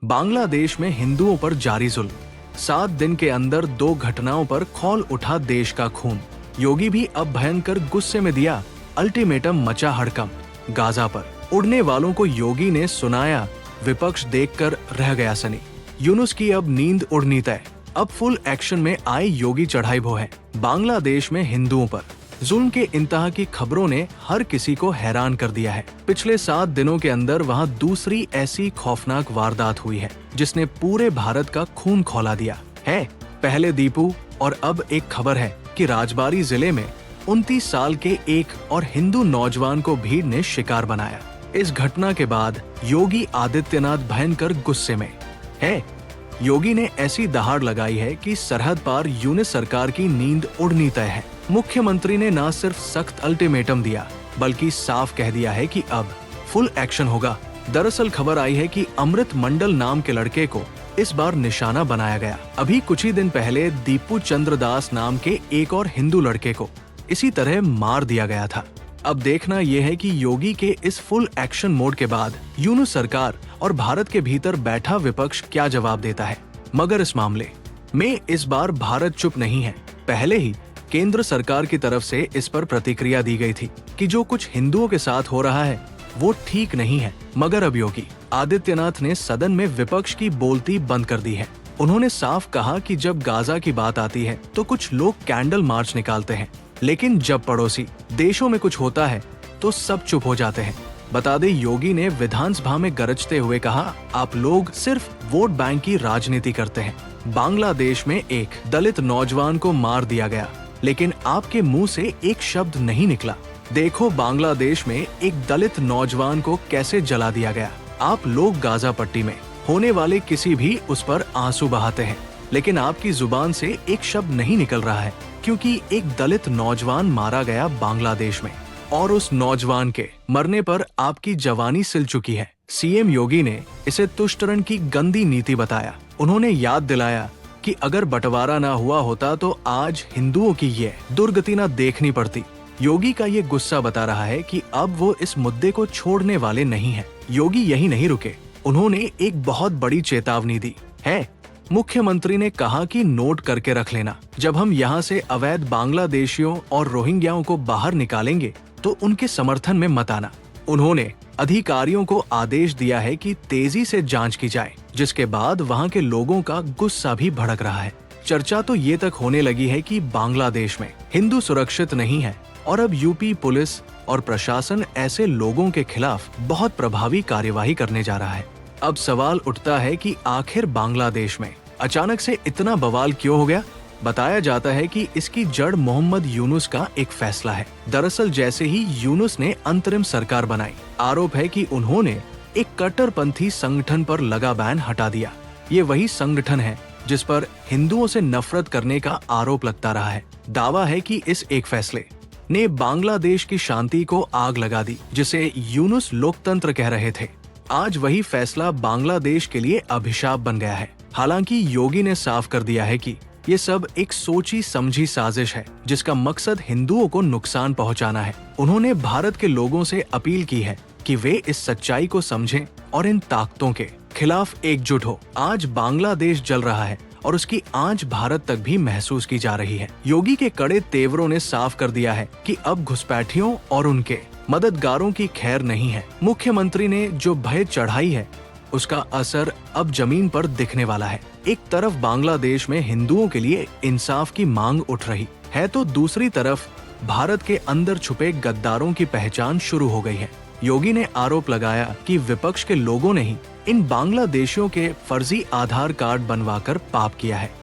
बांग्लादेश में हिंदुओं पर जारी जुल्म। 7 दिन के अंदर 2 घटनाओं पर खौल उठा देश का खून। योगी भी अब भयंकर गुस्से में दिया अल्टीमेटम, मचा हड़कंप। गाजा पर उड़ने वालों को योगी ने सुनाया, विपक्ष देखकर रह गया सनी। यूनुस की अब नींद उड़नी तय। अब फुल एक्शन में आए योगी चढ़ाई भो है। बांग्लादेश में हिंदुओं पर जुल्म के इंतहा की खबरों ने हर किसी को हैरान कर दिया है। पिछले 7 दिनों के अंदर वहां दूसरी ऐसी खौफनाक वारदात हुई है जिसने पूरे भारत का खून खौला दिया है। पहले दीपू और अब एक खबर है कि राजबारी जिले में 29 साल के एक और हिंदू नौजवान को भीड़ ने शिकार बनाया। इस घटना के बाद योगी आदित्यनाथ भयंकर गुस्से में है। योगी ने ऐसी दहाड़ लगाई है कि सरहद पार यूनिस सरकार की नींद उड़नी तय है। मुख्यमंत्री ने न सिर्फ सख्त अल्टीमेटम दिया बल्कि साफ कह दिया है कि अब फुल एक्शन होगा। दरअसल खबर आई है कि अमृत मंडल नाम के लड़के को इस बार निशाना बनाया गया। अभी कुछ ही दिन पहले दीपू चंद्र दास नाम के एक और हिंदू लड़के को इसी तरह मार दिया गया था। अब देखना यह है कि योगी के इस फुल एक्शन मोड के बाद यूनुस सरकार और भारत के भीतर बैठा विपक्ष क्या जवाब देता है। मगर इस मामले में इस बार भारत चुप नहीं है। पहले ही केंद्र सरकार की तरफ से इस पर प्रतिक्रिया दी गई थी कि जो कुछ हिंदुओं के साथ हो रहा है वो ठीक नहीं है। मगर अब योगी आदित्यनाथ ने सदन में विपक्ष की बोलती बंद कर दी है। उन्होंने साफ कहा कि जब गाजा की बात आती है तो कुछ लोग कैंडल मार्च निकालते हैं, लेकिन जब पड़ोसी देशों में कुछ होता है तो सब चुप हो जाते हैं। बता दें, योगी ने विधानसभा में गरजते हुए कहा, आप लोग सिर्फ वोट बैंक की राजनीति करते हैं। बांग्लादेश में एक दलित नौजवान को मार दिया गया, लेकिन आपके मुंह से एक शब्द नहीं निकला। देखो बांग्लादेश में एक दलित नौजवान को कैसे जला दिया गया। आप लोग गाजा पट्टी में होने वाले किसी भी उस पर आंसू बहाते हैं, लेकिन आपकी जुबान से एक शब्द नहीं निकल रहा है क्योंकि एक दलित नौजवान मारा गया बांग्लादेश में, और उस नौजवान के मरने पर आपकी जवानी सिल चुकी है। सीएम योगी ने इसे तुष्टिकरण की गंदी नीति बताया। उन्होंने याद दिलाया कि अगर बंटवारा ना हुआ होता तो आज हिंदुओं की ये दुर्गति ना देखनी पड़ती। योगी का ये गुस्सा बता रहा है कि अब वो इस मुद्दे को छोड़ने वाले नहीं हैं। योगी यही नहीं रुके, उन्होंने एक बहुत बड़ी चेतावनी दी है। मुख्यमंत्री ने कहा कि नोट करके रख लेना, जब हम यहाँ से अवैध बांग्लादेशियों और रोहिंग्याओं को बाहर निकालेंगे तो उनके समर्थन में मत आना। उन्होंने अधिकारियों को आदेश दिया है कि तेजी से जांच की जाए, जिसके बाद वहां के लोगों का गुस्सा भी भड़क रहा है। चर्चा तो ये तक होने लगी है कि बांग्लादेश में हिंदू सुरक्षित नहीं है और अब यूपी पुलिस और प्रशासन ऐसे लोगों के खिलाफ बहुत प्रभावी कार्यवाही करने जा रहा है। अब सवाल उठता है कि आखिर बांग्लादेश में अचानक से इतना बवाल क्यों हो गया। बताया जाता है कि इसकी जड़ मोहम्मद यूनुस का एक फैसला है। दरअसल जैसे ही यूनुस ने अंतरिम सरकार बनाई, आरोप है कि उन्होंने एक कट्टरपंथी संगठन पर लगा बैन हटा दिया। ये वही संगठन है जिस पर हिंदुओं से नफरत करने का आरोप लगता रहा है। दावा है कि इस एक फैसले ने बांग्लादेश की शांति को आग लगा दी, जिसे यूनुस लोकतंत्र कह रहे थे। आज वही फैसला बांग्लादेश के लिए अभिशाप बन गया है। हालांकि योगी ने साफ कर दिया है कि ये सब एक सोची समझी साजिश है जिसका मकसद हिंदुओं को नुकसान पहुंचाना है। उन्होंने भारत के लोगों से अपील की है कि वे इस सच्चाई को समझें और इन ताकतों के खिलाफ एकजुट हो। आज बांग्लादेश जल रहा है और उसकी आंच भारत तक भी महसूस की जा रही है। योगी के कड़े तेवरों ने साफ कर दिया है कि अब घुसपैठियों और उनके मददगारों की खैर नहीं है। मुख्यमंत्री ने जो भय चढ़ाई है उसका असर अब जमीन पर दिखने वाला है। एक तरफ बांग्लादेश में हिंदुओं के लिए इंसाफ की मांग उठ रही है तो दूसरी तरफ भारत के अंदर छुपे गद्दारों की पहचान शुरू हो गई है। योगी ने आरोप लगाया कि विपक्ष के लोगों ने ही इन बांग्लादेशियों के फर्जी आधार कार्ड बनवाकर पाप किया है।